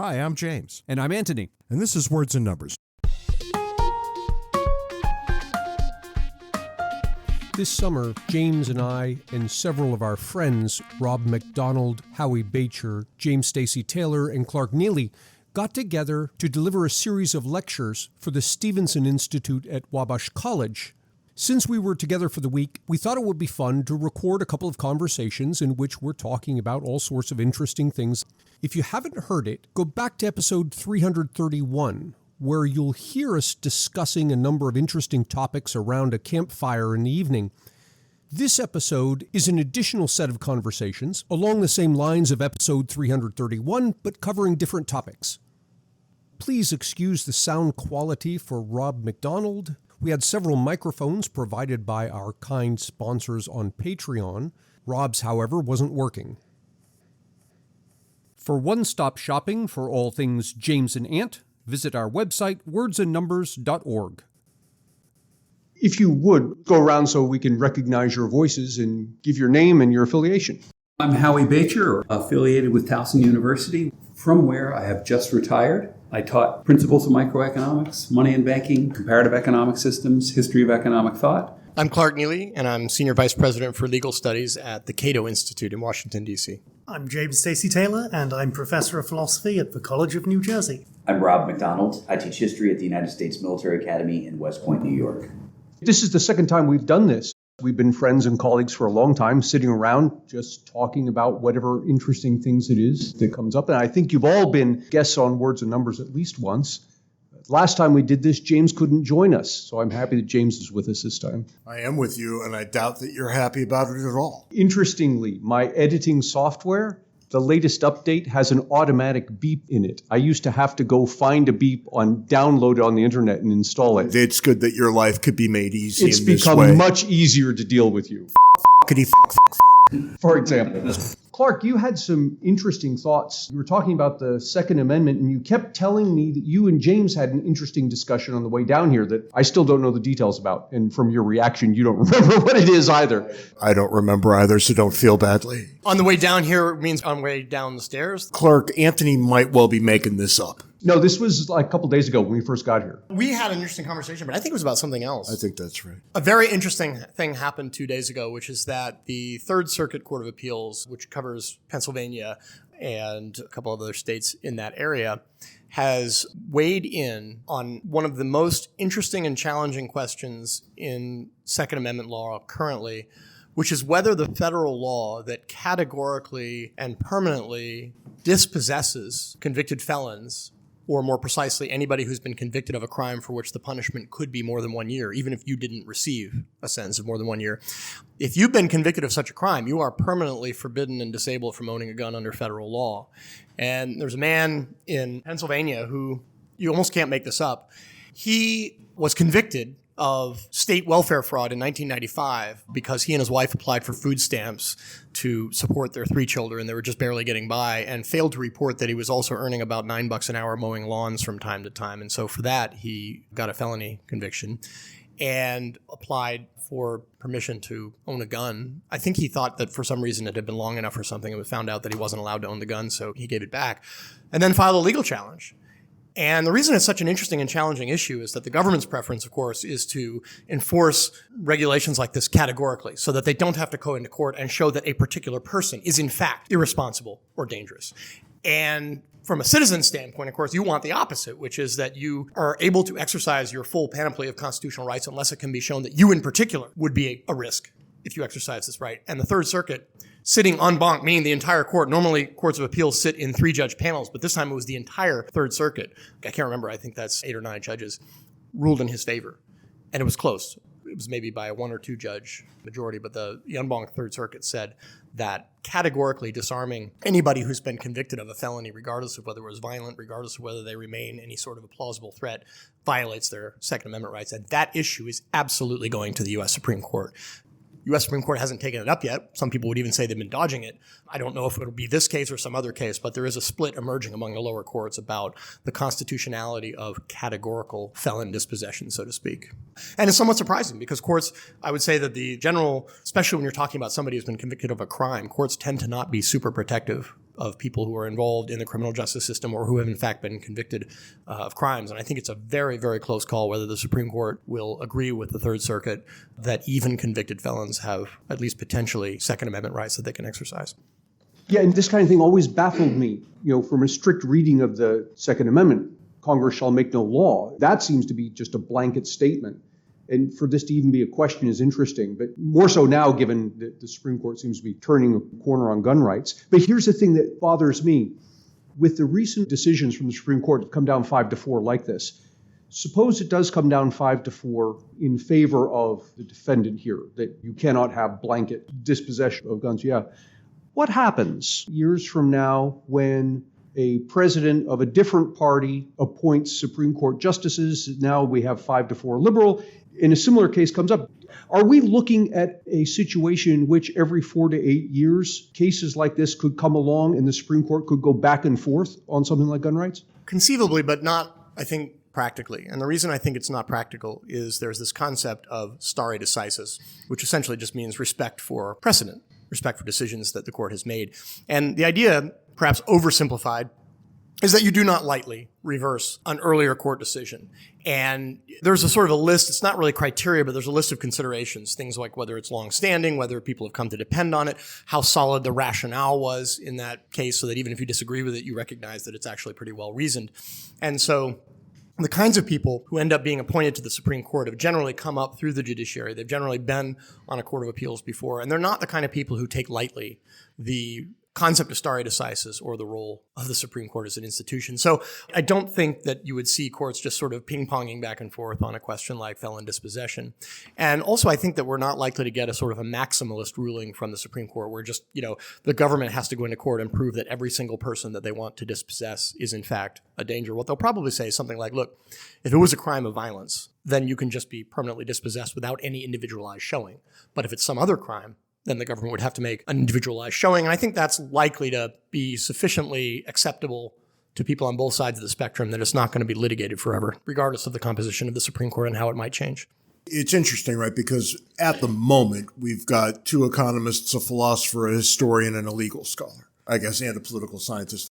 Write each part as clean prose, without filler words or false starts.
Hi, I'm James. And I'm Antony. And this is Words and Numbers. This summer, James and I and several of our friends, Rob McDonald, Howie Bacher, James Stacey Taylor, and Clark Neely, got together to deliver a series of lectures for the Stevenson Institute at Wabash College. Since we were together for the week, we thought it would be fun to record a couple of conversations in which we're talking about all sorts of interesting things. If you haven't heard it, go back to episode 331, where you'll hear us discussing a number of interesting topics around a campfire in the evening. This episode is an additional set of conversations along the same lines of episode 331, but covering different topics. Please excuse the sound quality for Rob McDonald. We had several microphones provided by our kind sponsors on Patreon. Rob's, however, wasn't working. For one-stop shopping for all things James and Ant, visit our website, wordsandnumbers.org. If you would, go around so we can recognize your voices and give your name and your affiliation. I'm Howie Bacher, affiliated with Towson University, from where I have just retired. I taught principles of microeconomics, money and banking, comparative economic systems, history of economic thought. I'm Clark Neely, and I'm Senior Vice President for Legal Studies at the Cato Institute in Washington, D.C. I'm James Stacey Taylor, and I'm Professor of Philosophy at the College of New Jersey. I'm Rob McDonald. I teach history at the United States Military Academy in West Point, New York. This is the second time we've done this. We've been friends and colleagues for a long time, sitting around just talking about whatever interesting things it is that comes up. And I think you've all been guests on Words and Numbers at least once. Last time we did this, James couldn't join us, so I'm happy that James is with us this time. I am with you, and I doubt that you're happy about it at all. Interestingly, my editing software, the latest update has an automatic beep in it. I used to have to go find a beep download it on the internet and install it. It's good that your life could be made easy It's in this way. become much easier to deal with you. For example, Clark, you had some interesting thoughts. You were talking about the Second Amendment, and you kept telling me that you and James had an interesting discussion on the way down here that I still don't know the details about. And from your reaction, you don't remember what it is either. I don't remember either, so don't feel badly. On the way down here means on the way down the stairs. Clark, Antony might well be making this up. No, this was like a couple days ago when we first got here. We had an interesting conversation, but I think it was about something else. I think that's right. A very interesting thing happened 2 days ago, which is that the Third Circuit Court of Appeals, which covers Pennsylvania and a couple of other states in that area, has weighed in on one of the most interesting and challenging questions in Second Amendment law currently, which is whether the federal law that categorically and permanently dispossesses convicted felons, or more precisely, anybody who's been convicted of a crime for which the punishment could be more than 1 year, even if you didn't receive a sentence of more than 1 year. If you've been convicted of such a crime, you are permanently forbidden and disabled from owning a gun under federal law. And there's a man in Pennsylvania who, you almost can't make this up, he was convicted of state welfare fraud in 1995 because he and his wife applied for food stamps to support their 3 children. They were just barely getting by, and failed to report that he was also earning about $9 an hour mowing lawns from time to time. And so for that, he got a felony conviction and applied for permission to own a gun. I think he thought that for some reason it had been long enough or something, and found out that he wasn't allowed to own the gun, so he gave it back, and then filed a legal challenge. And the reason it's such an interesting and challenging issue is that the government's preference, of course, is to enforce regulations like this categorically so that they don't have to go into court and show that a particular person is in fact irresponsible or dangerous. And from a citizen standpoint, of course, you want the opposite, which is that you are able to exercise your full panoply of constitutional rights unless it can be shown that you in particular would be a risk if you exercise this right. And the Third Circuit, sitting en banc, meaning the entire court. Normally, courts of appeals sit in 3-judge panels, but this time it was the entire Third Circuit. I can't remember. I think that's 8 or 9 judges ruled in his favor. And it was close. It was maybe by a 1 or 2 judge majority, but the en banc Third Circuit said that categorically disarming anybody who's been convicted of a felony, regardless of whether it was violent, regardless of whether they remain any sort of a plausible threat, violates their Second Amendment rights. And that issue is absolutely going to the U.S. Supreme Court. U.S. Supreme Court hasn't taken it up yet. Some people would even say they've been dodging it. I don't know if it'll be this case or some other case, but there is a split emerging among the lower courts about the constitutionality of categorical felon dispossession, so to speak. And it's somewhat surprising because courts, I would say that the general, especially when you're talking about somebody who's been convicted of a crime, courts tend to not be super protective of people who are involved in the criminal justice system or who have in fact been convicted of crimes. And I think it's a very, very close call whether the Supreme Court will agree with the Third Circuit that even convicted felons have at least potentially Second Amendment rights that they can exercise. Yeah, and this kind of thing always baffled me, from a strict reading of the Second Amendment. Congress shall make no law. That seems to be just a blanket statement. And for this to even be a question is interesting, but more so now given that the Supreme Court seems to be turning a corner on gun rights. But here's the thing that bothers me. With the recent decisions from the Supreme Court that come down 5-4 like this, suppose it does come down 5-4 in favor of the defendant here, that you cannot have blanket dispossession of guns. Yeah. What happens years from now when a president of a different party appoints Supreme Court justices? Now we have 5-4 liberal. In a similar case comes up. Are we looking at a situation in which every 4 to 8 years, cases like this could come along and the Supreme Court could go back and forth on something like gun rights? Conceivably, but not, I think, practically. And the reason I think it's not practical is there's this concept of stare decisis, which essentially just means respect for precedent, respect for decisions that the court has made. And the idea, perhaps oversimplified, is that you do not lightly reverse an earlier court decision. And there's a sort of a list, it's not really criteria, but there's a list of considerations, things like whether it's long-standing, whether people have come to depend on it, how solid the rationale was in that case, so that even if you disagree with it, you recognize that it's actually pretty well reasoned. And so the kinds of people who end up being appointed to the Supreme Court have generally come up through the judiciary. They've generally been on a court of appeals before, and they're not the kind of people who take lightly the concept of stare decisis or the role of the Supreme Court as an institution. So I don't think that you would see courts just sort of ping-ponging back and forth on a question like felon dispossession. And also I think that we're not likely to get a sort of a maximalist ruling from the Supreme Court where just, the government has to go into court and prove that every single person that they want to dispossess is in fact a danger. What they'll probably say is something like, look, if it was a crime of violence, then you can just be permanently dispossessed without any individualized showing. But if it's some other crime, then the government would have to make an individualized showing. And I think that's likely to be sufficiently acceptable to people on both sides of the spectrum that it's not going to be litigated forever, regardless of the composition of the Supreme Court and how it might change. It's interesting, right? Because at the moment, we've got two economists, a philosopher, a historian, and a legal scholar, I guess, and a political scientist.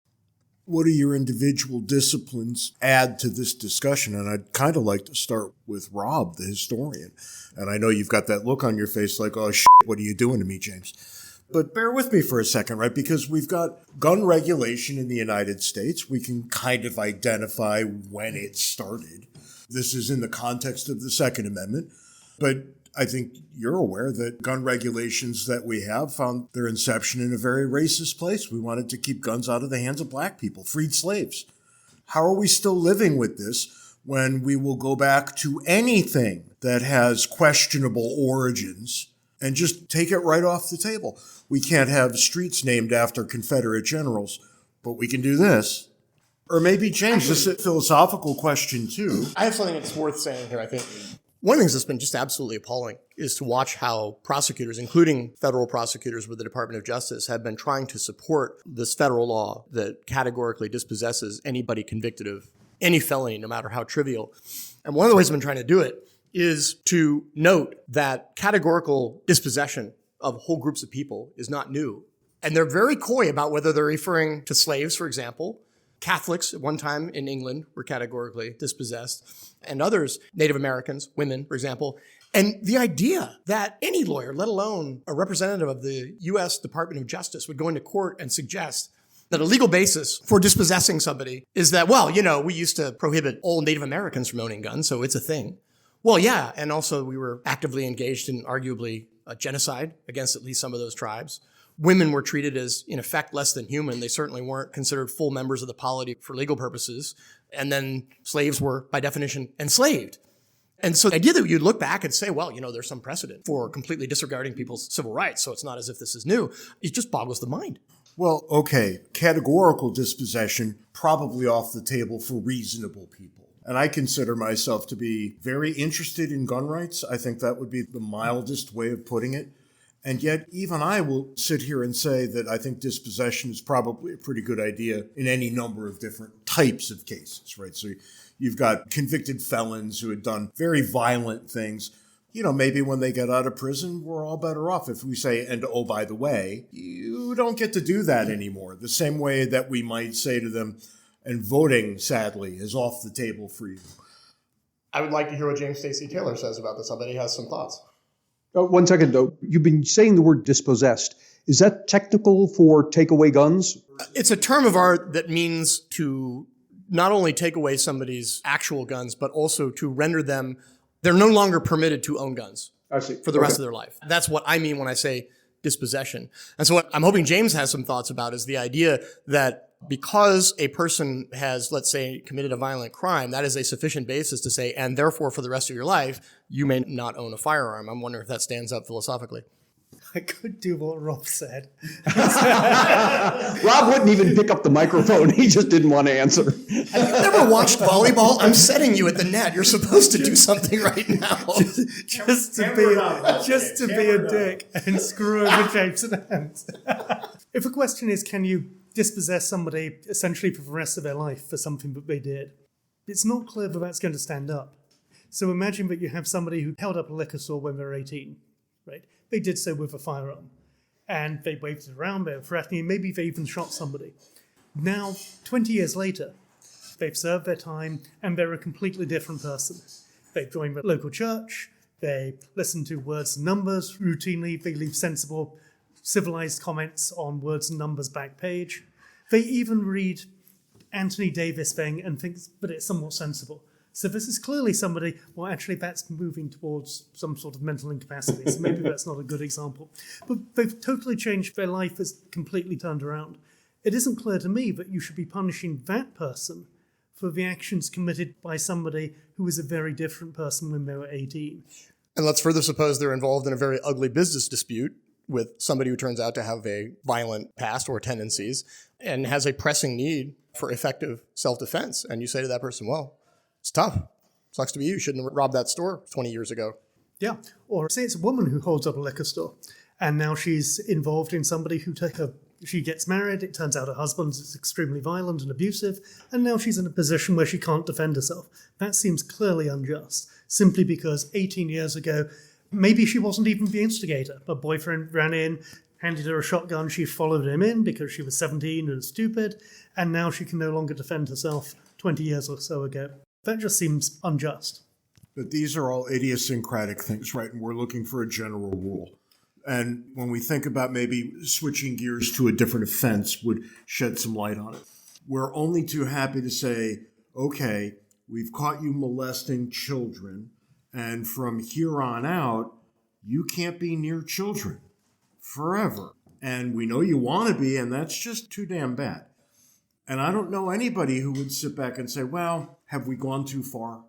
What do your individual disciplines add to this discussion? And I'd kind of like to start with Rob, the historian. And I know you've got that look on your face like, oh, shit, what are you doing to me, James? But bear with me for a second, right? Because we've got gun regulation in the United States. We can kind of identify when it started. This is in the context of the Second Amendment. But I think you're aware that gun regulations that we have found their inception in a very racist place. We wanted to keep guns out of the hands of black people, freed slaves. How are we still living with this when we will go back to anything that has questionable origins and just take it right off the table? We can't have streets named after Confederate generals, but we can do this. Or maybe, James, this is a philosophical question too. I have something that's worth saying here, I think. One of the things that's been just absolutely appalling is to watch how prosecutors, including federal prosecutors with the Department of Justice, have been trying to support this federal law that categorically dispossesses anybody convicted of any felony, no matter how trivial. And one of the ways they've been trying to do it is to note that categorical dispossession of whole groups of people is not new. And they're very coy about whether they're referring to slaves, for example. Catholics at one time in England were categorically dispossessed, and others, Native Americans, women, for example. And the idea that any lawyer, let alone a representative of the U.S. Department of Justice, would go into court and suggest that a legal basis for dispossessing somebody is that, well, we used to prohibit all Native Americans from owning guns, so it's a thing. Well, yeah, and also we were actively engaged in arguably a genocide against at least some of those tribes. Women were treated as, in effect, less than human. They certainly weren't considered full members of the polity for legal purposes. And then slaves were, by definition, enslaved. And so the idea that you'd look back and say, well, there's some precedent for completely disregarding people's civil rights, so it's not as if this is new, it just boggles the mind. Well, okay, categorical dispossession, probably off the table for reasonable people. And I consider myself to be very interested in gun rights. I think that would be the mildest way of putting it. And yet, even I will sit here and say that I think dispossession is probably a pretty good idea in any number of different types of cases, right? So you've got convicted felons who had done very violent things. maybe when they get out of prison, we're all better off. If we say, and oh, by the way, you don't get to do that anymore. The same way that we might say to them, and voting, sadly, is off the table for you. I would like to hear what James Stacy Taylor says about this. I bet he has some thoughts. 1 second, though. You've been saying the word dispossessed. Is that technical for take away guns? It's a term of art that means to not only take away somebody's actual guns, but also to render them, they're no longer permitted to own guns for the rest of their life. That's what I mean when I say dispossession. And so what I'm hoping James has some thoughts about is the idea that because a person has, let's say, committed a violent crime, that is a sufficient basis to say, and therefore for the rest of your life, you may not own a firearm. I'm wondering if that stands up philosophically. I could do what Rob said. Rob wouldn't even pick up the microphone. He just didn't want to answer. Have you never watched volleyball? I'm setting you at the net. You're supposed to do something right now. just to be a dick and screw over James and Hans. If a question is, can you dispossess somebody essentially for the rest of their life for something that they did, it's not clear that that's going to stand up. So imagine that you have somebody who held up a liquor store when they were 18, right? They did so with a firearm, and they waved it around, they were threatening, maybe they even shot somebody. Now, 20 years later, they've served their time, and they're a completely different person. They've joined the local church, they listen to Words and Numbers routinely, they leave sensible, civilized comments on Words and Numbers back page. They even read Antony Davies thing and think that it's somewhat sensible. So this is clearly somebody, well, actually that's moving towards some sort of mental incapacity, so maybe that's not a good example. But they've totally changed, their life has completely turned around. It isn't clear to me that you should be punishing that person for the actions committed by somebody who was a very different person when they were 18. And let's further suppose they're involved in a very ugly business dispute with somebody who turns out to have a violent past or tendencies and has a pressing need for effective self-defense. And you say to that person, well, it's tough. Sucks to be you. You shouldn't have robbed that store 20 years ago. Yeah. Or say it's a woman who holds up a liquor store and now she's involved in somebody who she gets married. It turns out her husband is extremely violent and abusive. And now she's in a position where she can't defend herself. That seems clearly unjust simply because 18 years ago, maybe she wasn't even the instigator. Her boyfriend ran in, handed her a shotgun. She followed him in because she was 17 and stupid. And now she can no longer defend herself 20 years or so ago. That just seems unjust. But these are all idiosyncratic things, right? And we're looking for a general rule. And when we think about maybe switching gears to a different offense would shed some light on it. We're only too happy to say, okay, we've caught you molesting children, and from here on out, you can't be near children forever. And we know you want to be, and that's just too damn bad. And I don't know anybody who would sit back and say, well, have we gone too far?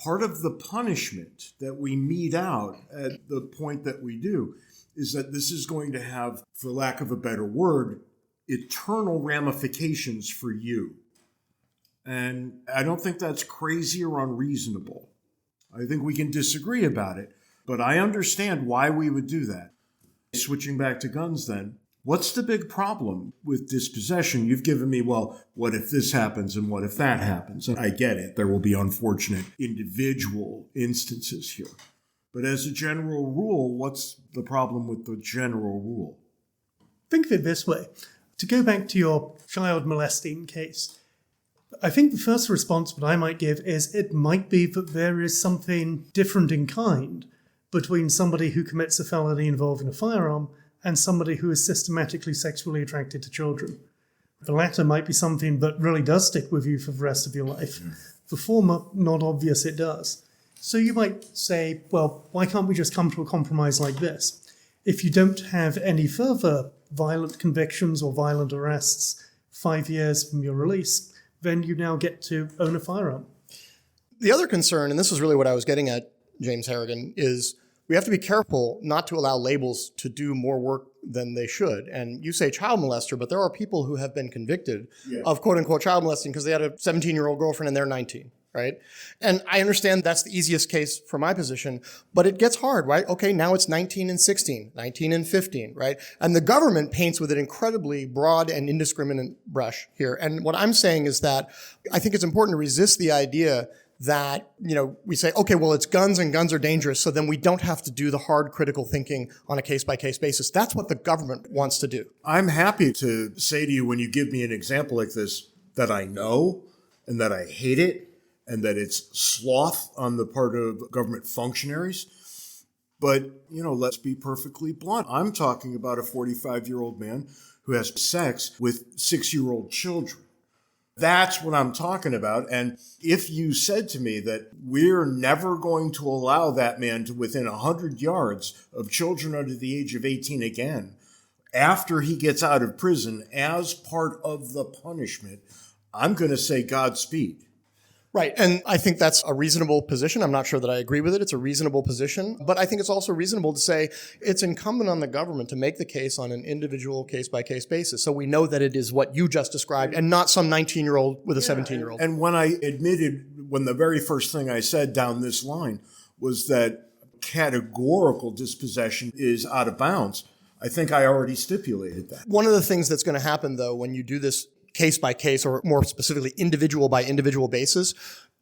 Part of the punishment that we mete out at the point that we do is that this is going to have, for lack of a better word, eternal ramifications for you. And I don't think that's crazy or unreasonable. I think we can disagree about it, but I understand why we would do that. Switching back to guns then, what's the big problem with dispossession? You've given me, well, what if this happens and what if that happens? And I get it. There will be unfortunate individual instances here. But as a general rule, what's the problem with the general rule? Think of it this way. To go back to your child molesting case, I think the first response that I might give is it might be that there is something different in kind between somebody who commits a felony involving a firearm and somebody who is systematically sexually attracted to children. The latter might be something that really does stick with you for the rest of your life. The former, not obvious it does. So you might say, well, why can't we just come to a compromise like this? If you don't have any further violent convictions or violent arrests 5 years from your release, then you now get to own a firearm. The other concern, and this is really what I was getting at, James Harrigan, is we have to be careful not to allow labels to do more work than they should. And you say child molester, but there are people who have been convicted of quote-unquote child molesting because they had a 17-year-old girlfriend and they're 19, right? And I understand that's the easiest case from my position, but it gets hard, right? Okay, now it's 19 and 16, 19 and 15, right? And the government paints with an incredibly broad and indiscriminate brush here. And what I'm saying is that I think it's important to resist the idea that, we say, okay, well, it's guns and guns are dangerous, so then we don't have to do the hard critical thinking on a case-by-case basis. That's what the government wants to do. I'm happy to say to you, when you give me an example like this, that I know and that I hate it and that it's sloth on the part of government functionaries. But, let's be perfectly blunt. I'm talking about a 45-year-old man who has sex with 6-year-old children. That's what I'm talking about. And if you said to me that we're never going to allow that man to within 100 yards of children under the age of 18 again, after he gets out of prison as part of the punishment, I'm going to say Godspeed. Right. And I think that's a reasonable position. I'm not sure that I agree with it. It's a reasonable position. But I think it's also reasonable to say it's incumbent on the government to make the case on an individual case-by-case basis. So we know that it is what you just described and not some 19-year-old with a 17-year-old. And when the very first thing I said down this line was that categorical dispossession is out of bounds, I think I already stipulated that. One of the things that's going to happen, though, when you do this case by case, or more specifically individual by individual basis,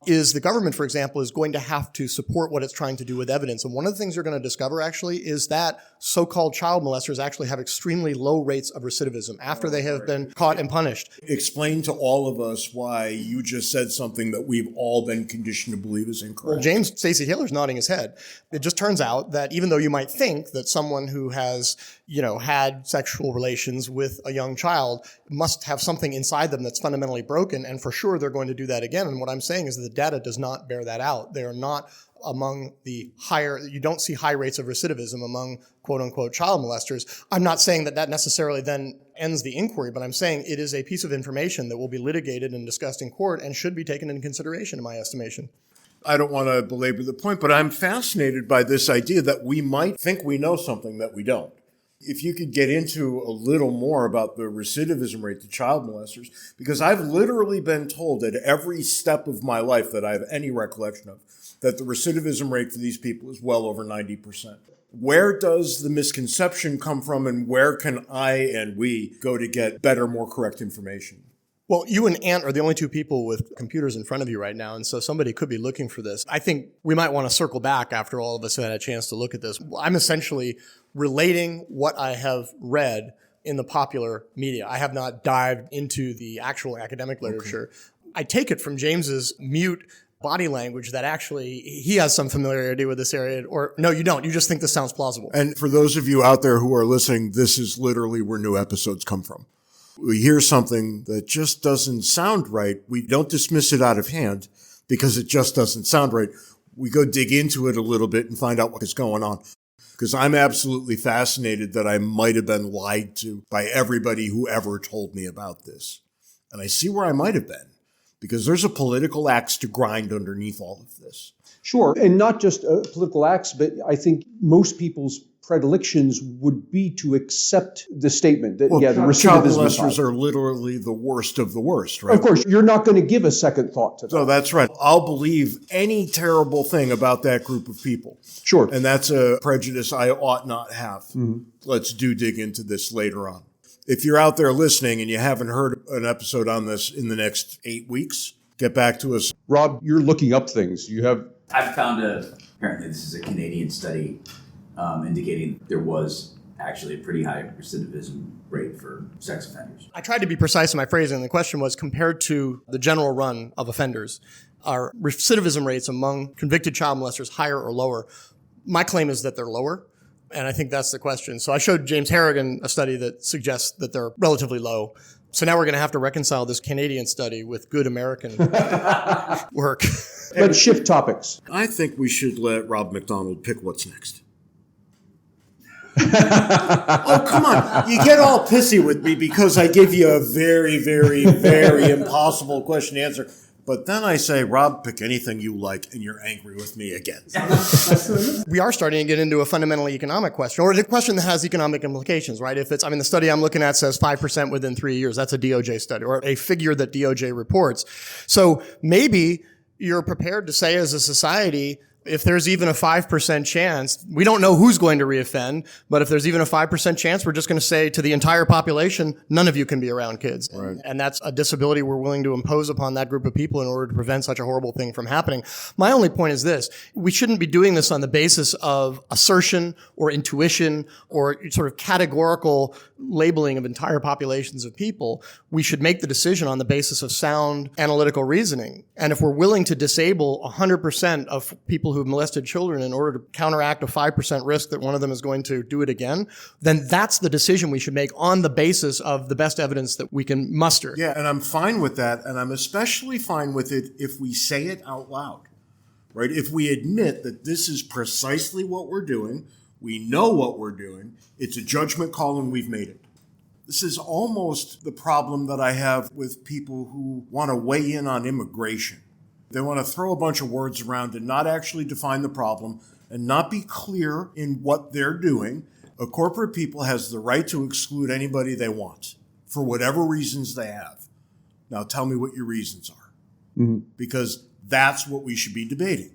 is the government, for example, is going to have to support what it's trying to do with evidence. And one of the things you're going to discover actually is that so-called child molesters actually have extremely low rates of recidivism after they have been caught and punished. Explain to all of us why you just said something that we've all been conditioned to believe is incorrect. Well, James Stacey Taylor's nodding his head. It just turns out that even though you might think that someone who has, had sexual relations with a young child must have something inside them that's fundamentally broken, and for sure they're going to do that again. And what I'm saying is that the data does not bear that out. They are not among the higher, you don't see high rates of recidivism among quote unquote child molesters. I'm not saying that necessarily then ends the inquiry, but I'm saying it is a piece of information that will be litigated and discussed in court and should be taken into consideration in my estimation. I don't want to belabor the point, but I'm fascinated by this idea that we might think we know something that we don't. If you could get into a little more about the recidivism rate to child molesters, because I've literally been told at every step of my life that I have any recollection of, that the recidivism rate for these people is well over 90%. Where does the misconception come from, and where can I and we go to get better, more correct information? Well, you and Ant are the only two people with computers in front of you right now, and so somebody could be looking for this. I think we might want to circle back after all of us have had a chance to look at this. I'm essentially relating what I have read in the popular media. I have not dived into the actual academic literature. Okay. I take it from James's mute body language that actually he has some familiarity with this area, or no, you don't. You just think this sounds plausible. And for those of you out there who are listening, this is literally where new episodes come from. We hear something that just doesn't sound right. We don't dismiss it out of hand because it just doesn't sound right. We go dig into it a little bit and find out what is going on. Because I'm absolutely fascinated that I might have been lied to by everybody who ever told me about this. And I see where I might have been, because there's a political axe to grind underneath all of this. Sure. And not just a political axe, but I think most people's predilections would be to accept the statement that, the child recidivism molesters are literally the worst of the worst, right? Of course, you're not going to give a second thought to that. So that's right. I'll believe any terrible thing about that group of people. Sure. And that's a prejudice I ought not have. Mm-hmm. Let's dig into this later on. If you're out there listening and you haven't heard an episode on this in the next 8 weeks, get back to us. Rob, you're looking up things. I've found apparently this is a Canadian study indicating there was actually a pretty high recidivism rate for sex offenders. I tried to be precise in my phrasing. The question was, compared to the general run of offenders, are recidivism rates among convicted child molesters higher or lower? My claim is that they're lower, and I think that's the question. So I showed James Harrigan a study that suggests that they're relatively low. So now we're going to have to reconcile this Canadian study with good American work. Let's shift topics. I think we should let Rob McDonald pick what's next. Oh, come on. You get all pissy with me because I give you a very, very, very impossible question to answer. But then I say, Rob, pick anything you like, and you're angry with me again. We are starting to get into a fundamentally economic question, or a question that has economic implications, right? The study I'm looking at says 5% within 3 years. That's a DOJ study, or a figure that DOJ reports. So maybe you're prepared to say as a society, If there's even a 5% chance, we don't know who's going to reoffend, but if there's even a 5% chance, we're just going to say to the entire population, none of you can be around kids. Right. And that's a disability we're willing to impose upon that group of people in order to prevent such a horrible thing from happening. My only point is this. We shouldn't be doing this on the basis of assertion or intuition or sort of categorical labeling of entire populations of people. We should make the decision on the basis of sound analytical reasoning. And if we're willing to disable 100% of people who've molested children in order to counteract a 5% risk that one of them is going to do it again, then that's the decision we should make on the basis of the best evidence that we can muster. Yeah, and I'm fine with that, and I'm especially fine with it if we say it out loud, right? If we admit that this is precisely what we're doing, we know what we're doing, it's a judgment call and we've made it. This is almost the problem that I have with people who want to weigh in on immigration. They want to throw a bunch of words around and not actually define the problem and not be clear in what they're doing. A corporate people has the right to exclude anybody they want for whatever reasons they have. Now tell me what your reasons are. Mm-hmm. Because that's what we should be debating,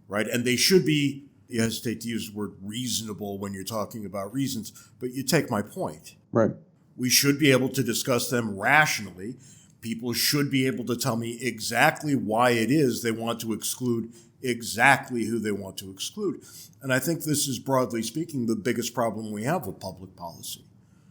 right? And they should be, you hesitate to use the word reasonable when you're talking about reasons, but you take my point. Right. We should be able to discuss them rationally. People should be able to tell me exactly why it is they want to exclude exactly who they want to exclude. And I think this is, broadly speaking, the biggest problem we have with public policy.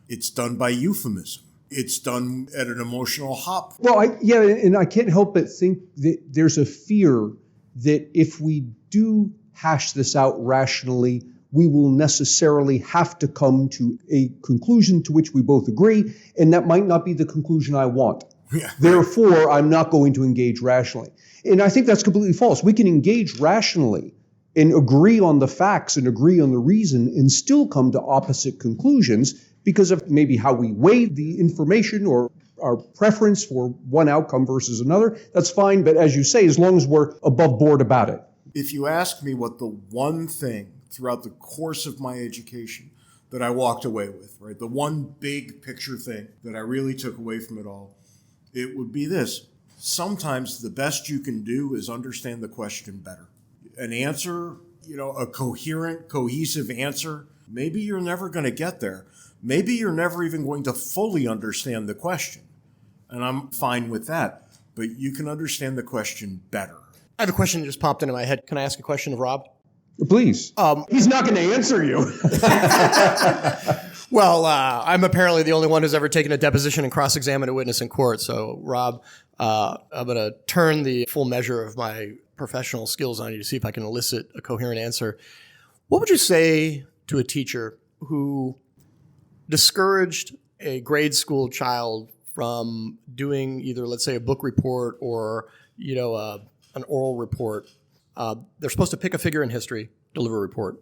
It's done by euphemism. It's done at an emotional hop. Well, and I can't help but think that there's a fear that if we do hash this out rationally, we will necessarily have to come to a conclusion to which we both agree, and that might not be the conclusion I want. Yeah. Therefore, I'm not going to engage rationally. And I think that's completely false. We can engage rationally and agree on the facts and agree on the reason and still come to opposite conclusions because of maybe how we weigh the information or our preference for one outcome versus another. That's fine, but as you say, as long as we're above board about it. If you ask me what the one thing throughout the course of my education that I walked away with, right, the one big picture thing that I really took away from it all, it would be this. Sometimes the best you can do is understand the question better. An answer, a coherent, cohesive answer, maybe you're never going to get there. Maybe you're never even going to fully understand the question. And I'm fine with that. But you can understand the question better. I have a question that just popped into my head. Can I ask a question of Rob? Please. He's not going to answer you. Well, I'm apparently the only one who's ever taken a deposition and cross-examined a witness in court. So, Rob, I'm going to turn the full measure of my professional skills on you to see if I can elicit a coherent answer. What would you say to a teacher who discouraged a grade school child from doing either, let's say, a book report or, an oral report? They're supposed to pick a figure in history, deliver a report,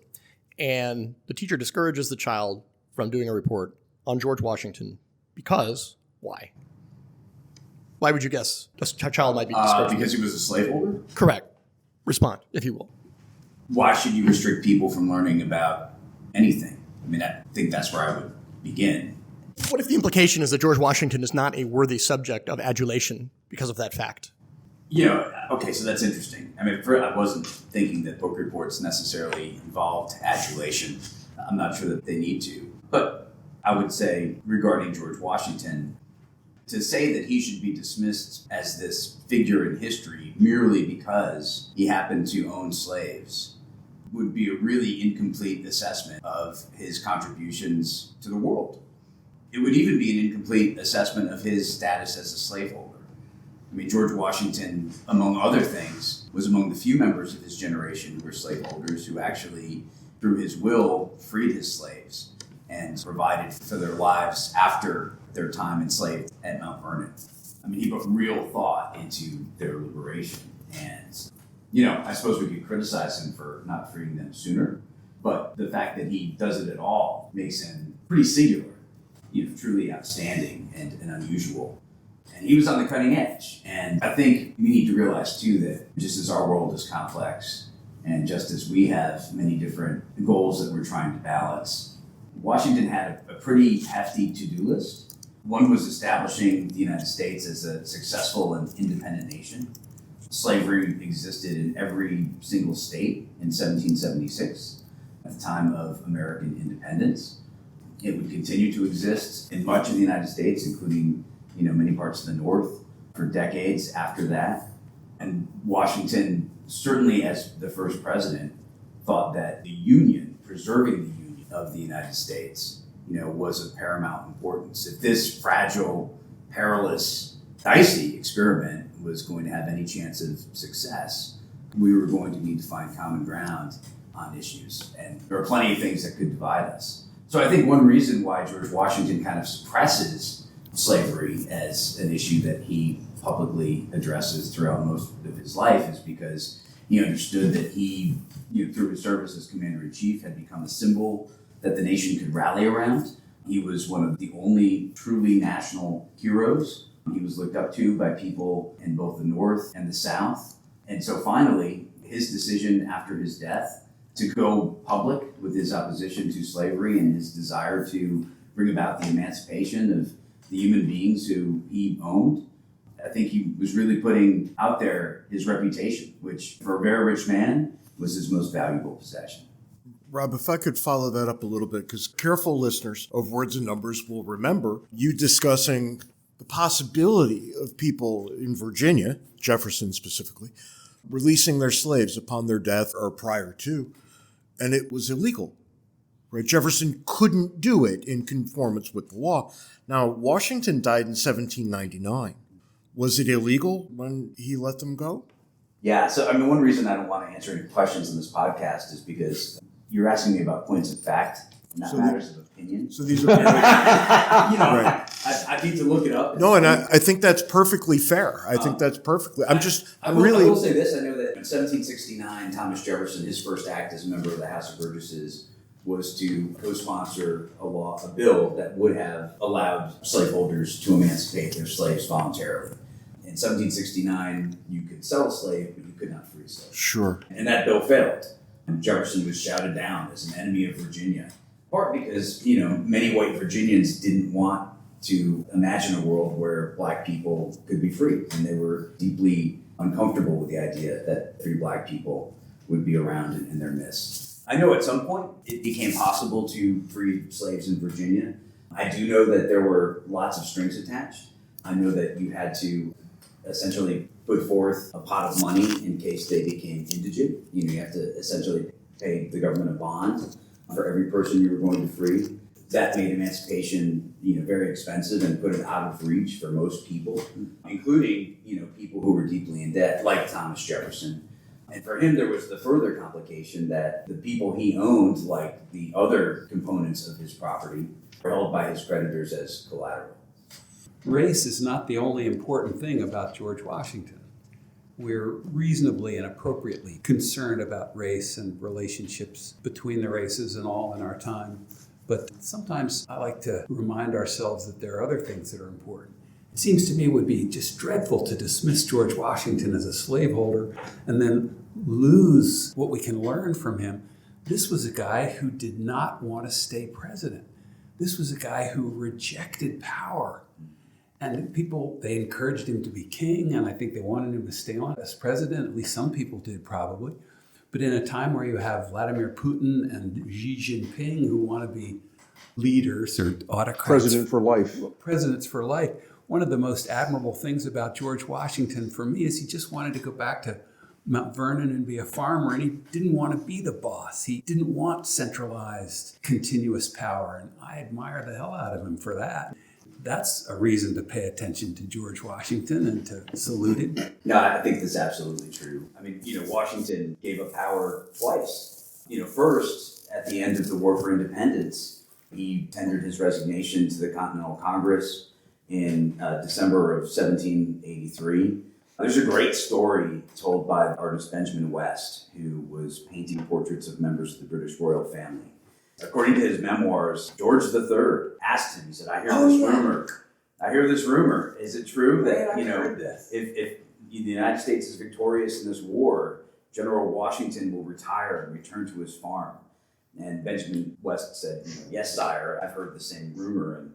and the teacher discourages the child from doing a report on George Washington because why? Why would you guess a child might be discouraged? Because he was a slaveholder? Correct. Respond, if you will. Why should you restrict people from learning about anything? I mean, I think that's where I would begin. What if the implication is that George Washington is not a worthy subject of adulation because of that fact? Okay, so that's interesting. I mean, I wasn't thinking that book reports necessarily involved adulation. I'm not sure that they need to. But I would say, regarding George Washington, to say that he should be dismissed as this figure in history merely because he happened to own slaves would be a really incomplete assessment of his contributions to the world. It would even be an incomplete assessment of his status as a slaveholder. I mean, George Washington, among other things, was among the few members of his generation who were slaveholders who actually, through his will, freed his slaves and provided for their lives after their time enslaved at Mount Vernon. I mean, he put real thought into their liberation. And, I suppose we could criticize him for not freeing them sooner, but the fact that he does it at all makes him pretty singular, truly outstanding and unusual. And he was on the cutting edge. And I think we need to realize, too, that just as our world is complex, and just as we have many different goals that we're trying to balance, Washington had a pretty hefty to-do list. One was establishing the United States as a successful and independent nation. Slavery existed in every single state in 1776 at the time of American independence. It would continue to exist in much of the United States, including, many parts of the North, for decades after that. And Washington, certainly as the first president, thought that the Union, preserving the Union of the United States, was of paramount importance. If this fragile, perilous, dicey experiment was going to have any chance of success, we were going to need to find common ground on issues. And there are plenty of things that could divide us. So I think one reason why George Washington kind of suppresses slavery as an issue that he publicly addresses throughout most of his life is because he understood that he, through his service as commander-in-chief, had become a symbol that the nation could rally around. He was one of the only truly national heroes. He was looked up to by people in both the North and the South. And so finally, his decision after his death to go public with his opposition to slavery and his desire to bring about the emancipation of the human beings who he owned, I think he was really putting out there his reputation, which for a very rich man was his most valuable possession. Rob, if I could follow that up a little bit, because careful listeners of Words and Numbers will remember you discussing the possibility of people in Virginia, Jefferson specifically, releasing their slaves upon their death or prior to, and it was illegal. Right? Jefferson couldn't do it in conformance with the law. Now, Washington died in 1799. Was it illegal when he let them go? Yeah, so one reason I don't want to answer any questions in this podcast is because you're asking me about points of fact, not matters of opinion. So these are right. I need to look it up. No, and I think that's perfectly fair. I think that's perfectly. I will say this. I know that in 1769, Thomas Jefferson, his first act as a member of the House of Burgesses was to co-sponsor a bill that would have allowed slaveholders to emancipate their slaves voluntarily. In 1769, you could sell a slave, but you could not free a slave. Sure. And that bill failed. And Jefferson was shouted down as an enemy of Virginia, part because, many white Virginians didn't want to imagine a world where black people could be free. And they were deeply uncomfortable with the idea that free black people would be around in their midst. I know at some point it became possible to free slaves in Virginia. I do know that there were lots of strings attached. I know that you had to essentially put forth a pot of money in case they became indigent. You have to essentially pay the government a bond for every person you were going to free. That made emancipation, very expensive and put it out of reach for most people, including, people who were deeply in debt, like Thomas Jefferson. And for him, there was the further complication that the people he owned, like the other components of his property, were held by his creditors as collateral. Race is not the only important thing about George Washington. We're reasonably and appropriately concerned about race and relationships between the races and all in our time. But sometimes I like to remind ourselves that there are other things that are important. It seems to me it would be just dreadful to dismiss George Washington as a slaveholder and then lose what we can learn from him. This was a guy who did not want to stay president. This was a guy who rejected power. And people, they encouraged him to be king, and I think they wanted him to stay on as president. At least some people did, probably. But in a time where you have Vladimir Putin and Xi Jinping who want to be leaders or autocrats. President for life. Presidents for life. One of the most admirable things about George Washington for me is he just wanted to go back to Mount Vernon and be a farmer, and he didn't want to be the boss. He didn't want centralized, continuous power, and I admire the hell out of him for that. That's a reason to pay attention to George Washington and to salute him. No, I think that's absolutely true. Washington gave up power twice. First, at the end of the War for Independence, he tendered his resignation to the Continental Congress in December of 1783. There's a great story told by the artist Benjamin West, who was painting portraits of members of the British royal family. According to his memoirs, George III asked him, he said, I hear this rumor. Is it true that, if the United States is victorious in this war, General Washington will retire and return to his farm? And Benjamin West said, yes, sire, I've heard the same rumor. And,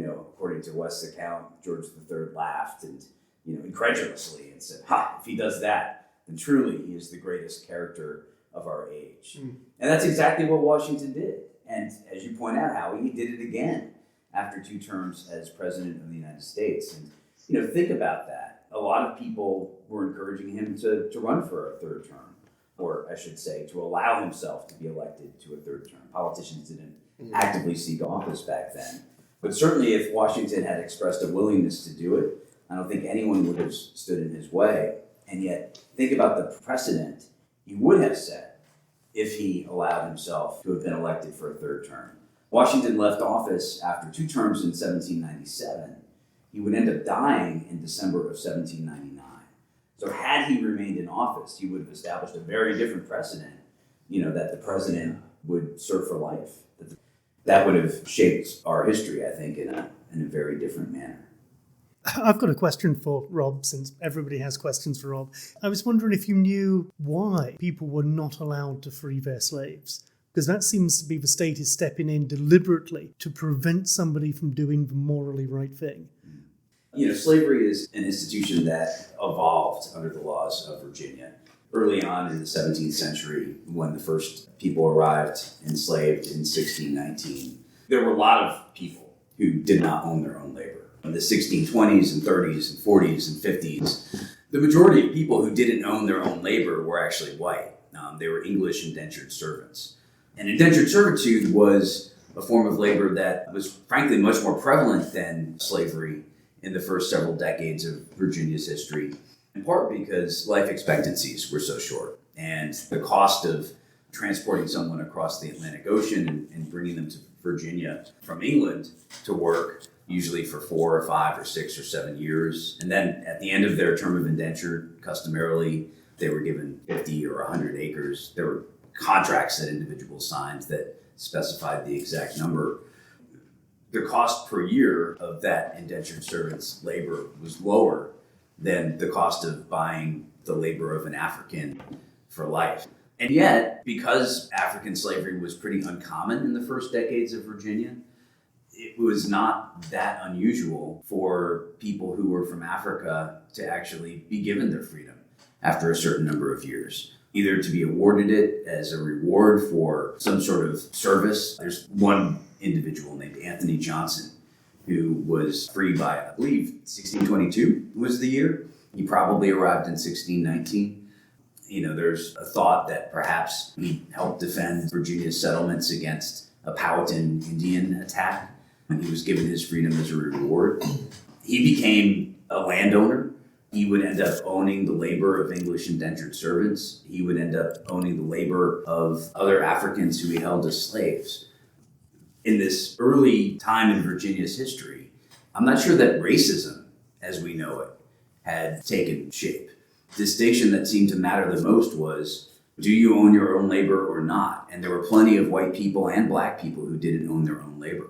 according to West's account, George III laughed and incredulously and said, if he does that, then truly he is the greatest character of our age. And that's exactly what Washington did. And as you point out, Howie, he did it again after 2 terms as president of the United States. And, think about that. A lot of people were encouraging him to run for a 3rd term, or I should say, to allow himself to be elected to a 3rd term. Politicians didn't actively seek office back then. But certainly if Washington had expressed a willingness to do it, I don't think anyone would have stood in his way. And yet, think about the precedent he would have set if he allowed himself to have been elected for a 3rd term. Washington left office after 2 terms in 1797. He would end up dying in December of 1799. So had he remained in office, he would have established a very different precedent, that the president would serve for life. That would have shaped our history, I think, in a very different manner. I've got a question for Rob, since everybody has questions for Rob. I was wondering if you knew why people were not allowed to free their slaves. Because that seems to be the state is stepping in deliberately to prevent somebody from doing the morally right thing. Slavery is an institution that evolved under the laws of Virginia. Early on in the 17th century, when the first people arrived enslaved in 1619, there were a lot of people who did not own their own labor. In the 1620s and 30s and 40s and 50s, the majority of people who didn't own their own labor were actually white. They were English indentured servants. And indentured servitude was a form of labor that was frankly much more prevalent than slavery in the first several decades of Virginia's history, in part because life expectancies were so short. And the cost of transporting someone across the Atlantic Ocean and bringing them to Virginia from England to work, usually for 4 or 5 or 6 or 7 years. And then at the end of their term of indenture, customarily, they were given 50 or 100 acres. There were contracts that individuals signed that specified the exact number. The cost per year of that indentured servant's labor was lower than the cost of buying the labor of an African for life. And yet, because African slavery was pretty uncommon in the first decades of Virginia, it was not that unusual for people who were from Africa to actually be given their freedom after a certain number of years, either to be awarded it as a reward for some sort of service. There's one individual named Antony Johnson who was free by, I believe, 1622 was the year. He probably arrived in 1619. There's a thought that perhaps he helped defend Virginia's settlements against a Powhatan Indian attack, and he was given his freedom as a reward. He became a landowner. He would end up owning the labor of English indentured servants. He would end up owning the labor of other Africans who he held as slaves. In this early time in Virginia's history, I'm not sure that racism, as we know it, had taken shape. The distinction that seemed to matter the most was, do you own your own labor or not? And there were plenty of white people and black people who didn't own their own labor.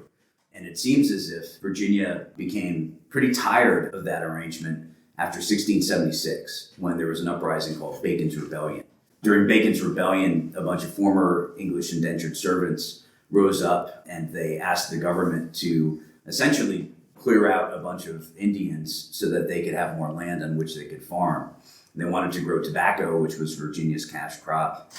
And it seems as if Virginia became pretty tired of that arrangement after 1676, when there was an uprising called Bacon's Rebellion. During Bacon's Rebellion, a bunch of former English indentured servants rose up and they asked the government to essentially clear out a bunch of Indians so that they could have more land on which they could farm. They wanted to grow tobacco, which was Virginia's cash crop.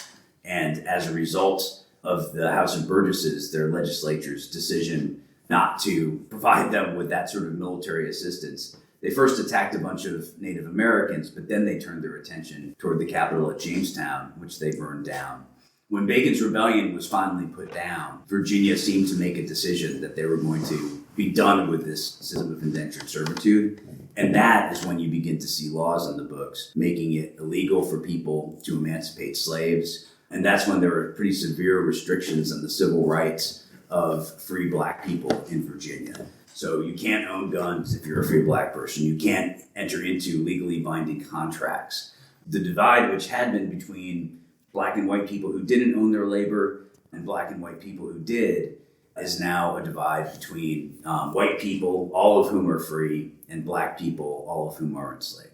And as a result of the House of Burgesses, their legislature's decision not to provide them with that sort of military assistance, they first attacked a bunch of Native Americans, but then they turned their attention toward the capital at Jamestown, which they burned down. When Bacon's Rebellion was finally put down, Virginia seemed to make a decision that they were going to be done with this system of indentured servitude. And that is when you begin to see laws on the books making it illegal for people to emancipate slaves. And that's when there were pretty severe restrictions on the civil rights of free black people in Virginia. So you can't own guns if you're a free black person. You can't enter into legally binding contracts. The divide, which had been between black and white people who didn't own their labor and black and white people who did, is now a divide between white people, all of whom are free, and black people, all of whom are enslaved.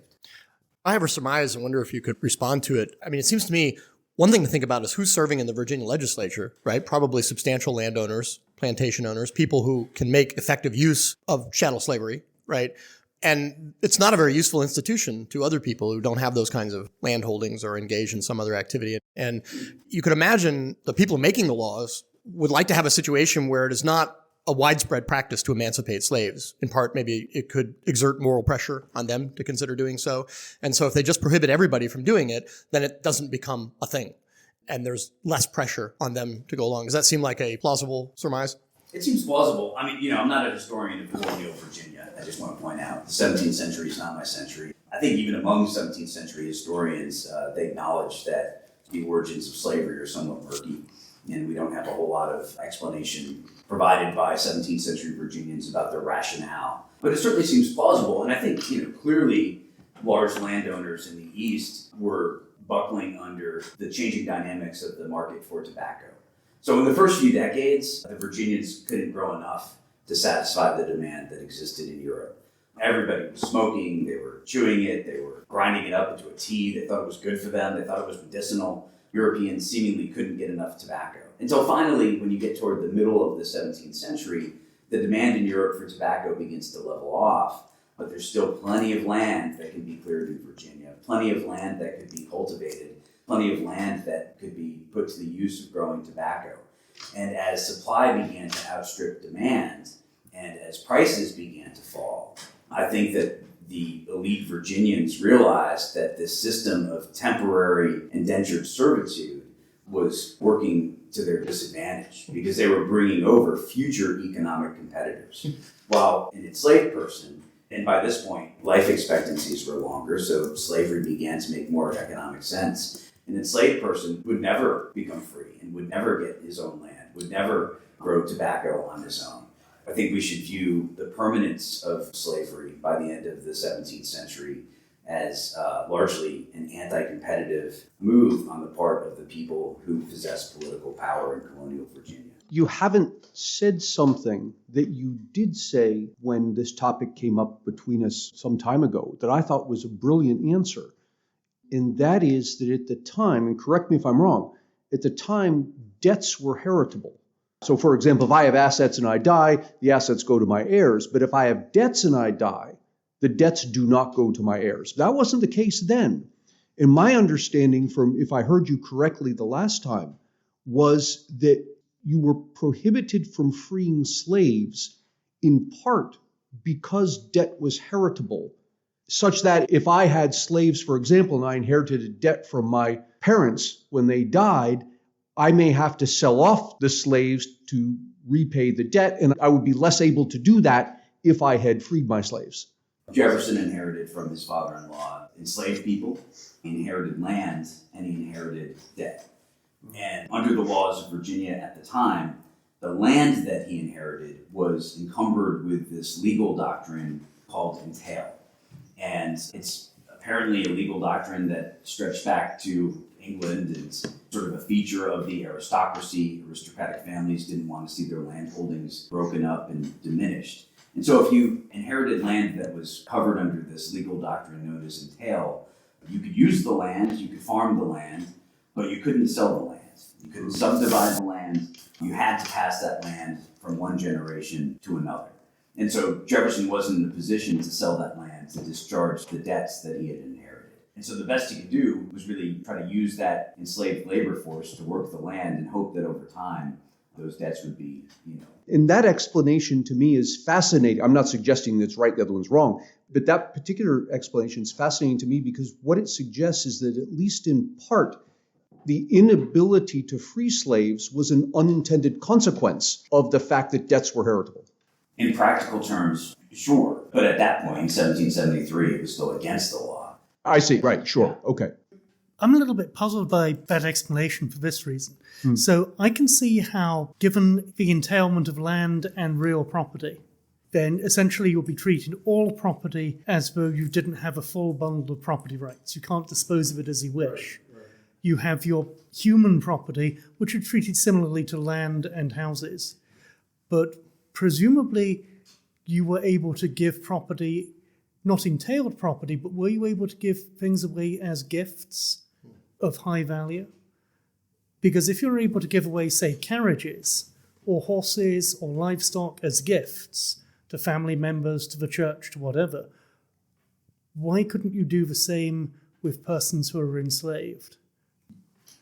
I have a surmise. I wonder if you could respond to it. I mean, it seems to me one thing to think about is who's serving in the Virginia legislature, right? Probably substantial landowners, plantation owners, people who can make effective use of chattel slavery, right? And it's not a very useful institution to other people who don't have those kinds of land holdings or engage in some other activity. And you could imagine the people making the laws would like to have a situation where it is not a widespread practice to emancipate slaves. In part, maybe it could exert moral pressure on them to consider doing so. And so if they just prohibit everybody from doing it, then it doesn't become a thing. And there's less pressure on them to go along. Does that seem like a plausible surmise? It seems plausible. I mean, I'm not a historian of colonial Virginia. I just want to point out the 17th century is not my century. I think even among 17th century historians, they acknowledge that the origins of slavery are somewhat murky, and we don't have a whole lot of explanation provided by 17th century Virginians about their rationale. But it certainly seems plausible, and I think, clearly large landowners in the East were buckling under the changing dynamics of the market for tobacco. So in the first few decades, the Virginians couldn't grow enough to satisfy the demand that existed in Europe. Everybody was smoking, they were chewing it, they were grinding it up into a tea, they thought it was good for them, they thought it was medicinal. Europeans seemingly couldn't get enough tobacco. Until finally, when you get toward the middle of the 17th century, the demand in Europe for tobacco begins to level off, but there's still plenty of land that can be cleared in Virginia, plenty of land that could be cultivated, plenty of land that could be put to the use of growing tobacco. And as supply began to outstrip demand, and as prices began to fall, I think that the elite Virginians realized that this system of temporary indentured servitude was working to their disadvantage because they were bringing over future economic competitors. While an enslaved person, and by this point, life expectancies were longer, so slavery began to make more economic sense. An enslaved person would never become free and would never get his own land, would never grow tobacco on his own. I think we should view the permanence of slavery by the end of the 17th century as largely an anti-competitive move on the part of the people who possessed political power in colonial Virginia. You haven't said something that you did say when this topic came up between us some time ago that I thought was a brilliant answer. And that is that at the time, and correct me if I'm wrong, at the time, debts were heritable. So for example, if I have assets and I die, the assets go to my heirs. But if I have debts and I die, the debts do not go to my heirs. That wasn't the case then. And my understanding from, if I heard you correctly the last time, was that you were prohibited from freeing slaves in part because debt was heritable, such that if I had slaves, for example, and I inherited a debt from my parents when they died, I may have to sell off the slaves to repay the debt, and I would be less able to do that if I had freed my slaves. Jefferson inherited from his father-in-law enslaved people, he inherited land, and he inherited debt. And under the laws of Virginia at the time, the land that he inherited was encumbered with this legal doctrine called entail. And it's apparently a legal doctrine that stretched back to England. It's sort of a feature of the aristocracy. Aristocratic families didn't want to see their land holdings broken up and diminished. And so if you inherited land that was covered under this legal doctrine known as entail, you could use the land, you could farm the land, but you couldn't sell the land. You couldn't subdivide the land. You had to pass that land from one generation to another. And so Jefferson wasn't in a position to sell that land to discharge the debts that he had inherited. And so the best he could do was really try to use that enslaved labor force to work the land and hope that over time those debts would be, And that explanation to me is fascinating. I'm not suggesting that's right, the other one's wrong, but that particular explanation is fascinating to me because what it suggests is that at least in part, the inability to free slaves was an unintended consequence of the fact that debts were heritable. In practical terms, sure. But at that point, in 1773, it was still against the law. I see. Right. Sure. Okay. I'm a little bit puzzled by that explanation for this reason. So I can see how, given the entailment of land and real property, then essentially you'll be treating all property as though you didn't have a full bundle of property rights. You can't dispose of it as you wish. Right. You have your human property, which are treated similarly to land and houses. But presumably you were able to give property, not entailed property, but were you able to give things away as gifts of high value? Because if you're able to give away, say, carriages or horses or livestock as gifts to family members, to the church, to whatever, why couldn't you do the same with persons who are enslaved?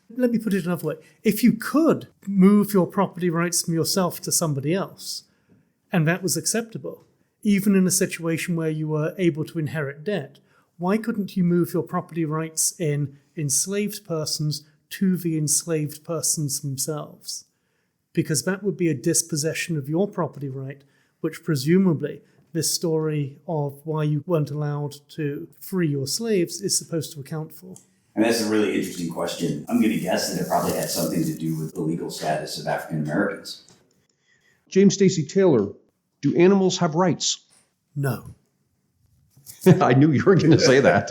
Let me put it another way. If you could move your property rights from yourself to somebody else, and that was acceptable, even in a situation where you were able to inherit debt, why couldn't you move your property rights in enslaved persons to the enslaved persons themselves? Because that would be a dispossession of your property right, which presumably this story of why you weren't allowed to free your slaves is supposed to account for. I mean, that's a really interesting question. I'm going to guess that it probably had something to do with the legal status of African Americans. James Stacy Taylor, do animals have rights? No. I knew you were going to say that.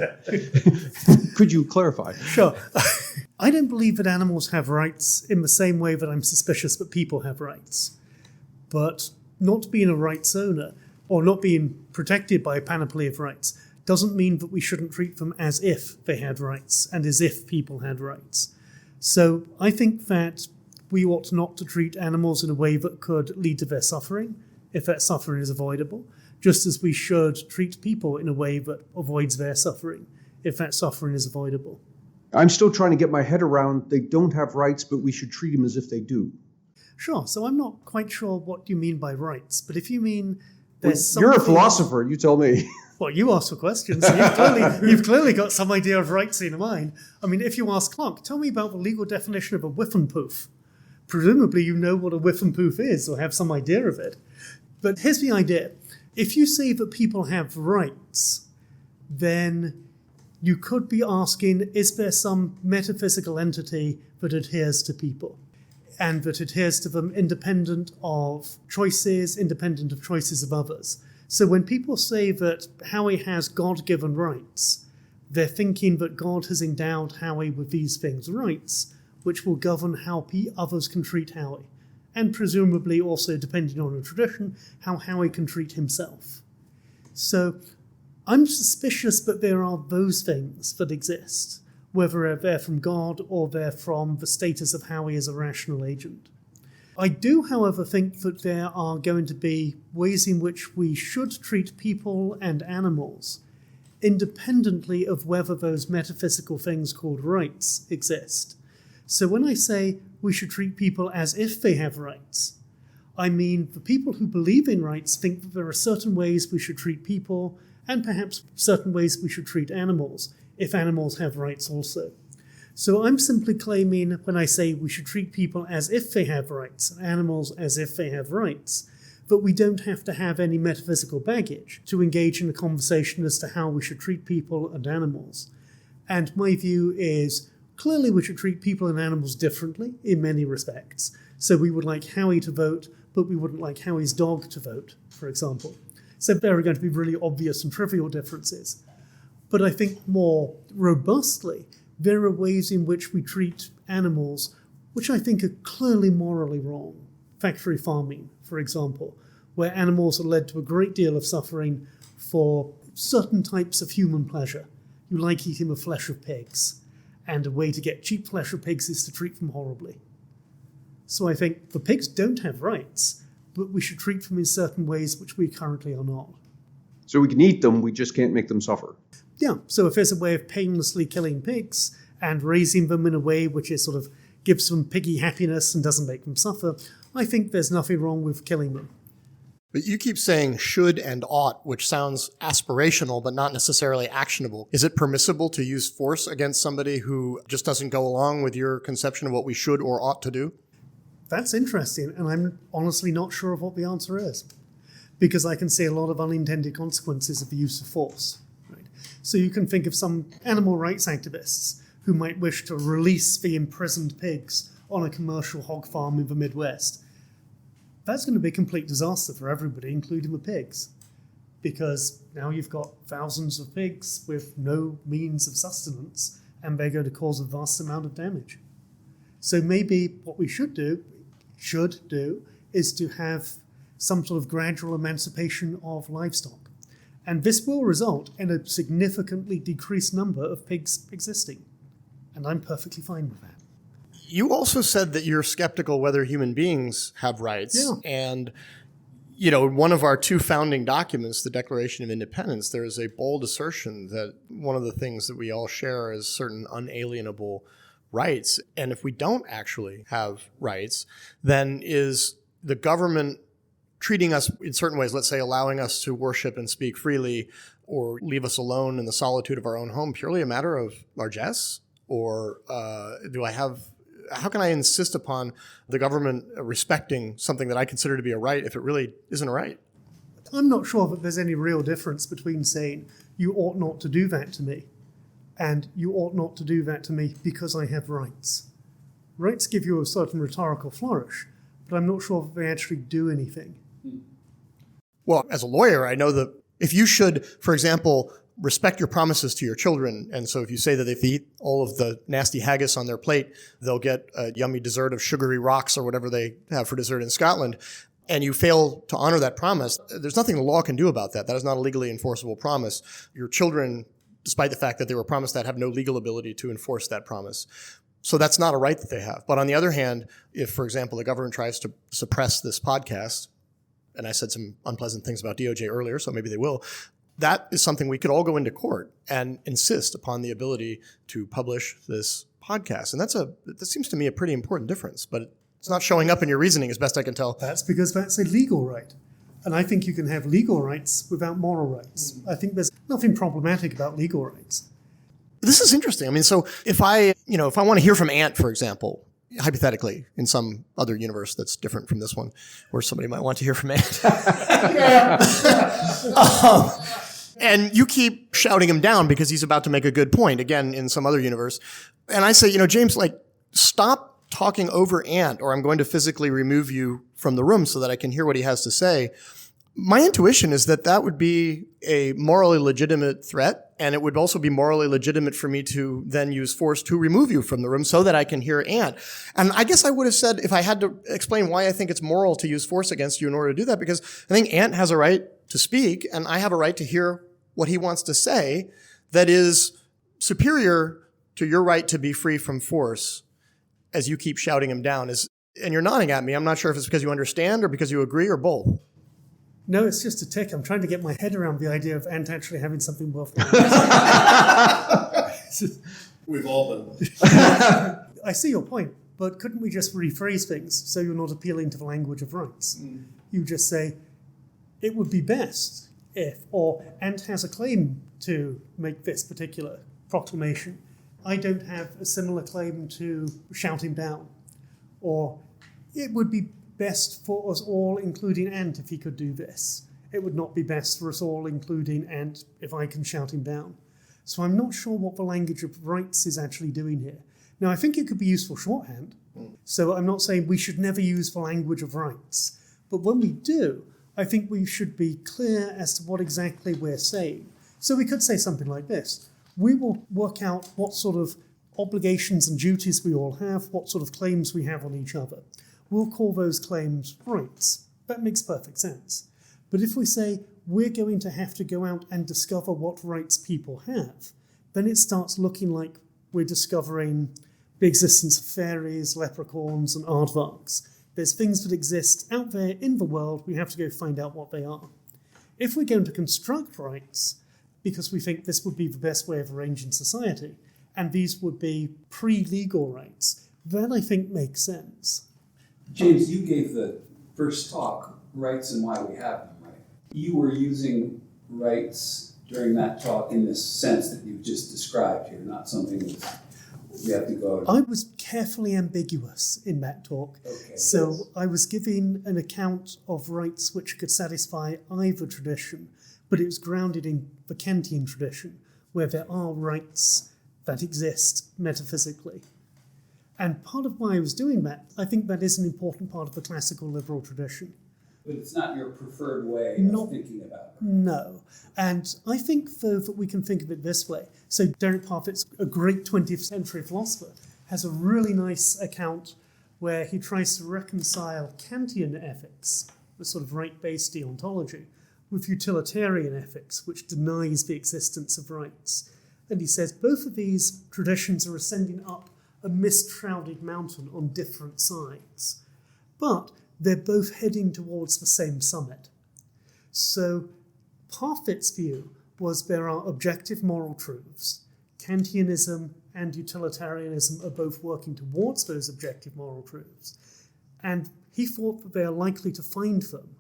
Could you clarify? Sure. I don't believe that animals have rights in the same way that I'm suspicious that people have rights. But not being a rights owner or not being protected by a panoply of rights doesn't mean that we shouldn't treat them as if they had rights and as if people had rights. So I think that we ought not to treat animals in a way that could lead to their suffering, if that suffering is avoidable, just as we should treat people in a way that avoids their suffering, if that suffering is avoidable. I'm still trying to get my head around they don't have rights, but we should treat them as if they do. Sure, so I'm not quite sure what you mean by rights, but if you mean there's You're a philosopher, you tell me. Well, you ask for questions, so you've clearly got some idea of rights in mind. I mean, if you ask Clark, tell me about the legal definition of a whiffenpoof. Presumably you know what a whiffenpoof is or have some idea of it. But here's the idea. If you say that people have rights, then you could be asking, is there some metaphysical entity that adheres to people and that adheres to them independent of choices of others? So when people say that Howie has God-given rights, they're thinking that God has endowed Howie with these things rights, which will govern how others can treat Howie. And presumably also, depending on the tradition, how Howie can treat himself. So I'm suspicious that there are those things that exist, whether they're from God or they're from the status of Howie as a rational agent. I do, however, think that there are going to be ways in which we should treat people and animals independently of whether those metaphysical things called rights exist. So when I say we should treat people as if they have rights, I mean the people who believe in rights think that there are certain ways we should treat people and perhaps certain ways we should treat animals, if animals have rights also. So I'm simply claiming when I say we should treat people as if they have rights, and animals as if they have rights, that we don't have to have any metaphysical baggage to engage in a conversation as to how we should treat people and animals. And my view is clearly we should treat people and animals differently in many respects. So we would like Howie to vote, but we wouldn't like Howie's dog to vote, for example. So there are going to be really obvious and trivial differences. But I think more robustly, there are ways in which we treat animals which I think are clearly morally wrong. Factory farming, for example, where animals are led to a great deal of suffering for certain types of human pleasure. You like eating the flesh of pigs, and a way to get cheap flesh of pigs is to treat them horribly. So I think the pigs don't have rights, but we should treat them in certain ways which we currently are not. So we can eat them, we just can't make them suffer. Yeah, so if there's a way of painlessly killing pigs and raising them in a way which is sort of gives them piggy happiness and doesn't make them suffer, I think there's nothing wrong with killing them. But you keep saying should and ought, which sounds aspirational but not necessarily actionable. Is it permissible to use force against somebody who just doesn't go along with your conception of what we should or ought to do? That's interesting, and I'm honestly not sure of what the answer is, because I can see a lot of unintended consequences of the use of force. So you can think of some animal rights activists who might wish to release the imprisoned pigs on a commercial hog farm in the Midwest. That's going to be a complete disaster for everybody, including the pigs, because now you've got thousands of pigs with no means of sustenance, and they're going to cause a vast amount of damage. So maybe what we should do, is to have some sort of gradual emancipation of livestock. And this will result in a significantly decreased number of pigs existing. And I'm perfectly fine with that. You also said that you're skeptical whether human beings have rights. Yeah. And one of our two founding documents, the Declaration of Independence, there is a bold assertion that one of the things that we all share is certain unalienable rights. And if we don't actually have rights, then is the government treating us in certain ways, let's say allowing us to worship and speak freely or leave us alone in the solitude of our own home, purely a matter of largesse? Or how can I insist upon the government respecting something that I consider to be a right if it really isn't a right? I'm not sure that there's any real difference between saying you ought not to do that to me and you ought not to do that to me because I have rights. Rights give you a certain rhetorical flourish, but I'm not sure that they actually do anything. Well, as a lawyer, I know that if you should, for example, respect your promises to your children, and so if you say that if they eat all of the nasty haggis on their plate, they'll get a yummy dessert of sugary rocks or whatever they have for dessert in Scotland, and you fail to honor that promise, there's nothing the law can do about that. That is not a legally enforceable promise. Your children, despite the fact that they were promised that, have no legal ability to enforce that promise. So that's not a right that they have. But on the other hand, if, for example, the government tries to suppress this podcast, and I said some unpleasant things about DOJ earlier, so maybe they will, that is something we could all go into court and insist upon the ability to publish this podcast. And that seems to me a pretty important difference, but it's not showing up in your reasoning as best I can tell. That's because that's a legal right. And I think you can have legal rights without moral rights. I think there's nothing problematic about legal rights. This is interesting. I mean, so if I want to hear from Ant, for example, hypothetically, in some other universe that's different from this one, where somebody might want to hear from Ant. And you keep shouting him down because he's about to make a good point, again, in some other universe. And I say, James, stop talking over Ant, or I'm going to physically remove you from the room so that I can hear what he has to say. My intuition is that would be a morally legitimate threat, and it would also be morally legitimate for me to then use force to remove you from the room so that I can hear Ant. And I guess I would have said, if I had to explain why I think it's moral to use force against you in order to do that, because I think Ant has a right to speak, and I have a right to hear what he wants to say that is superior to your right to be free from force as you keep shouting him down. And you're nodding at me. I'm not sure if it's because you understand or because you agree or both. No, it's just a tick. I'm trying to get my head around the idea of Ant actually having something worthwhile. We've all been. I see your point, but couldn't we just rephrase things so you're not appealing to the language of rights? You just say, it would be best if, or Ant has a claim to make this particular proclamation. I don't have a similar claim to shout him down. Or it would be best for us all, including Ant, if he could do this. It would not be best for us all, including Ant, if I can shout him down. So I'm not sure what the language of rights is actually doing here. Now, I think it could be useful shorthand. So I'm not saying we should never use the language of rights. But when we do, I think we should be clear as to what exactly we're saying. So we could say something like this. We will work out what sort of obligations and duties we all have, what sort of claims we have on each other. We'll call those claims rights. That makes perfect sense. But if we say we're going to have to go out and discover what rights people have, then it starts looking like we're discovering the existence of fairies, leprechauns, and aardvarks. There's things that exist out there in the world, we have to go find out what they are. If we're going to construct rights, because we think this would be the best way of arranging society, and these would be pre-legal rights, that I think makes sense. James, you gave the first talk, Rights and Why We Have Them, right? You were using rights during that talk in this sense that you've just described here, not something that we have to go. I was carefully ambiguous in that talk. Okay, so yes. I was giving an account of rights which could satisfy either tradition, but it was grounded in the Kantian tradition, where there are rights that exist metaphysically. And part of why I was doing that, I think that is an important part of the classical liberal tradition. But it's not your preferred way of thinking about it. No. And I think, though, that we can think of it this way. So Derek Parfit's a great 20th century philosopher, has a really nice account where he tries to reconcile Kantian ethics, the sort of right-based deontology, with utilitarian ethics, which denies the existence of rights. And he says both of these traditions are ascending up a mist-shrouded mountain on different sides. But they're both heading towards the same summit. So Parfit's view was there are objective moral truths. Kantianism and utilitarianism are both working towards those objective moral truths. And he thought that they are likely to find them,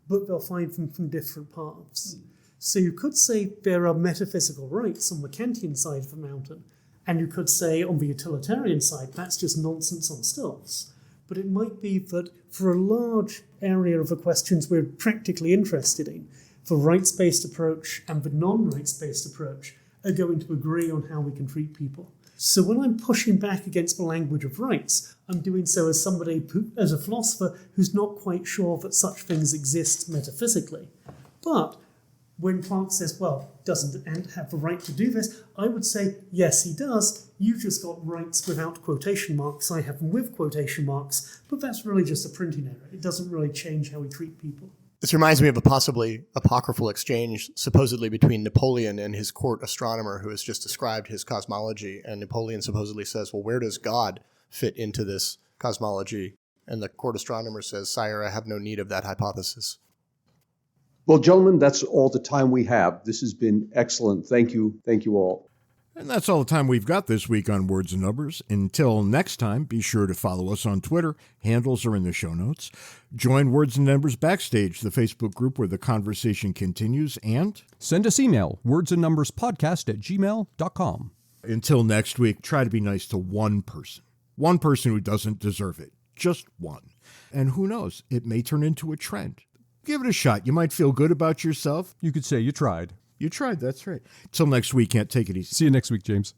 but they'll find them from different paths. So you could say there are metaphysical rights on the Kantian side of the mountain, and you could say on the utilitarian side, that's just nonsense on stilts. But it might be that for a large area of the questions we're practically interested in, the rights-based approach and the non-rights-based approach are going to agree on how we can treat people. So when I'm pushing back against the language of rights, I'm doing so as somebody, as a philosopher, who's not quite sure that such things exist metaphysically. But when Clark says, well, doesn't Ant have the right to do this? I would say, yes, he does. You've just got rights without quotation marks. I have them with quotation marks. But that's really just a printing error. It doesn't really change how we treat people. This reminds me of a possibly apocryphal exchange supposedly between Napoleon and his court astronomer who has just described his cosmology. And Napoleon supposedly says, well, where does God fit into this cosmology? And the court astronomer says, sire, I have no need of that hypothesis. Well, gentlemen, that's all the time we have. This has been excellent. Thank you. Thank you all. And that's all the time we've got this week on Words and Numbers. Until next time, be sure to follow us on Twitter. Handles are in the show notes. Join Words and Numbers Backstage, the Facebook group where the conversation continues, and send us email, wordsandnumberspodcast@gmail.com. Until next week, try to be nice to one person who doesn't deserve it. Just one. And who knows, it may turn into a trend. Give it a shot. You might feel good about yourself. You could say you tried. You tried, that's right. Till next week, can't take it easy. See you next week, James.